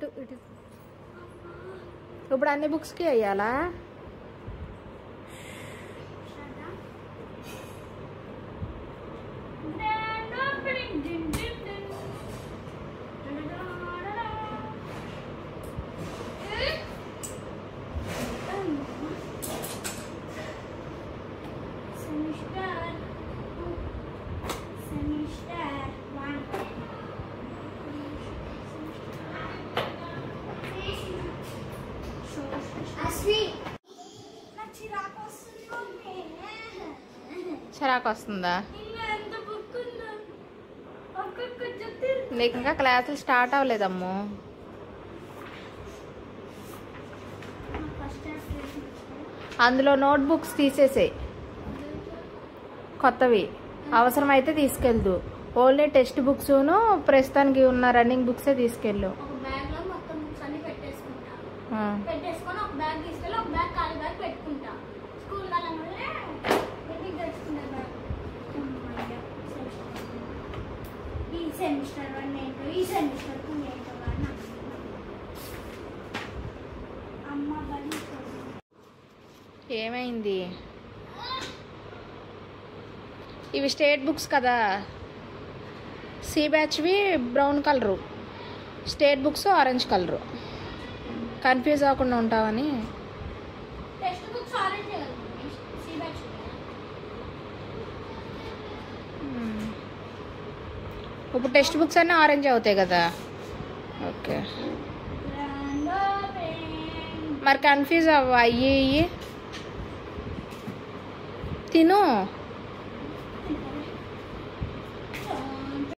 ఇటు ఇటు ఇప్పుడు అన్ని బుక్స్కి వేయాలా? చిరాకు వస్తుందా? నీకు ఇంకా క్లాసులు స్టార్ట్ అవ్వలేదమ్మో. అందులో నోట్బుక్స్ తీసేసాయి, కొత్తవి అవసరమైతే తీసుకెళ్దు. ఓన్లీ టెక్స్ట్ బుక్స్ను ప్రస్తుతానికి ఉన్న రన్నింగ్ బుక్సే తీసుకెళ్ళు. ఏమైంది? ఇవి స్టేట్ బుక్స్ కదా, సి బ్యాచ్వి brown colour, state books orange colour. Confuse అవ్వకుండా ఉంటావని. ఇప్పుడు టెక్స్ట్ బుక్స్ అన్నీ ఆరెంజ్ అవుతాయి కదా. ఓకే, మరి కన్ఫ్యూజ్ అవ్వ. అయ్యి తిను.